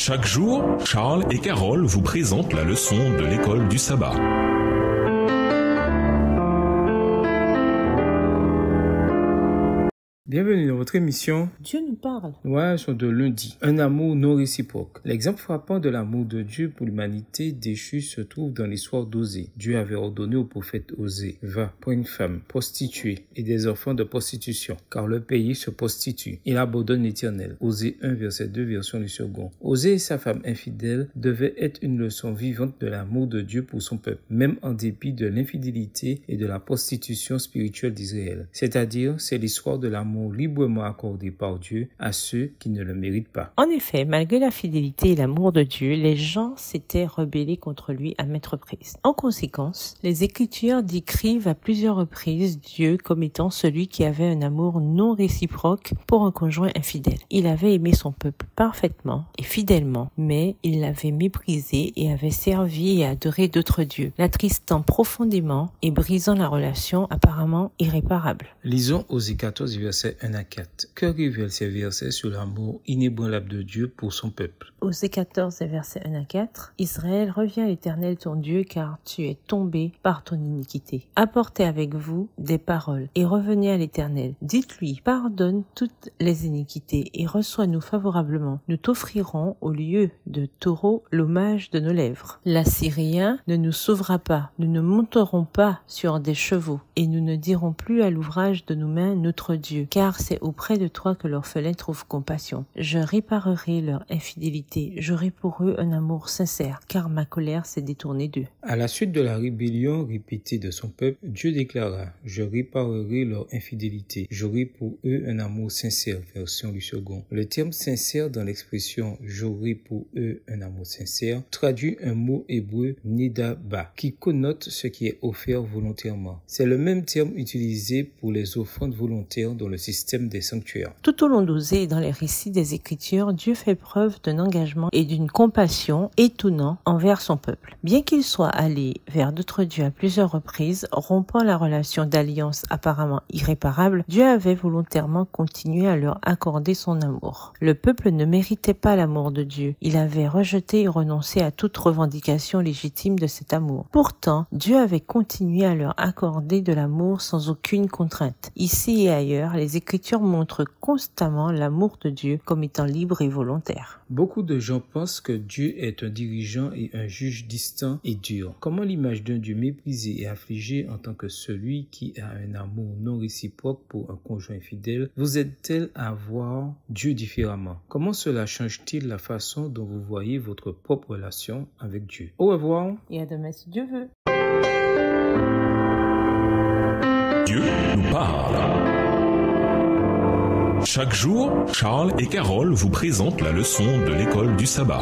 Chaque jour, Charles et Carole vous présentent la leçon de l'école du sabbat. Bienvenue dans votre émission Dieu nous parle. Ouais, sur de lundi. Un amour non réciproque. L'exemple frappant de l'amour de Dieu pour l'humanité déchue se trouve dans l'histoire d'Osée. Dieu avait ordonné au prophète Osée, va, prends une femme, prostituée et des enfants de prostitution, car le pays se prostitue. Il abandonne l'Éternel. Osée 1, verset 2, version du second. Osée et sa femme infidèle devaient être une leçon vivante de l'amour de Dieu pour son peuple, même en dépit de l'infidélité et de la prostitution spirituelle d'Israël. C'est-à-dire, c'est l'histoire de l'amour librement accordé par Dieu à ceux qui ne le méritent pas. En effet, malgré la fidélité et l'amour de Dieu, les gens s'étaient rebellés contre lui à maintes reprises. En conséquence, les Écritures décrivent à plusieurs reprises Dieu comme étant celui qui avait un amour non réciproque pour un conjoint infidèle. Il avait aimé son peuple parfaitement et fidèlement, mais il l'avait méprisé et avait servi et adoré d'autres dieux, l'attristant profondément et brisant la relation apparemment irréparable. Lisons Osée 14, verset 1 à 4. Que révèlent ces versets sur l'amour inébranlable de Dieu pour son peuple? Osée 14, versets 1 à 4. Israël, reviens à l'Éternel ton Dieu, car tu es tombé par ton iniquité. Apportez avec vous des paroles et revenez à l'Éternel. Dites-lui, pardonne toutes les iniquités et reçois-nous favorablement. Nous t'offrirons au lieu de taureau l'hommage de nos lèvres. L'Assyrien ne nous sauvera pas. Nous ne monterons pas sur des chevaux et nous ne dirons plus à l'ouvrage de nos mains notre Dieu, car c'est auprès de toi que l'orphelin trouve compassion. Je réparerai leur infidélité, j'aurai pour eux un amour sincère, car ma colère s'est détournée d'eux. À la suite de la rébellion répétée de son peuple, Dieu déclara, je réparerai leur infidélité, j'aurai pour eux un amour sincère, version du second. Le terme sincère dans l'expression j'aurai pour eux un amour sincère traduit un mot hébreu nedaba, qui connote ce qui est offert volontairement. C'est le même terme utilisé pour les offrandes volontaires dans le système des sanctuaires. Tout au long d'Osée et dans les récits des Écritures, Dieu fait preuve d'un engagement et d'une compassion étonnants envers son peuple. Bien qu'il soit allé vers d'autres dieux à plusieurs reprises, rompant la relation d'alliance apparemment irréparable, Dieu avait volontairement continué à leur accorder son amour. Le peuple ne méritait pas l'amour de Dieu. Il avait rejeté et renoncé à toute revendication légitime de cet amour. Pourtant, Dieu avait continué à leur accorder de l'amour sans aucune contrainte. Ici et ailleurs, les Écritures montrent constamment l'amour de Dieu comme étant libre et volontaire. Beaucoup de gens pensent que Dieu est un dirigeant et un juge distant et dur. Comment l'image d'un Dieu méprisé et affligé en tant que celui qui a un amour non réciproque pour un conjoint fidèle vous aide-t-elle à voir Dieu différemment? Comment cela change-t-il la façon dont vous voyez votre propre relation avec Dieu? Au revoir. Et à demain si Dieu veut. Dieu nous parle. Chaque jour, Charles et Carole vous présentent la leçon de l'école du sabbat.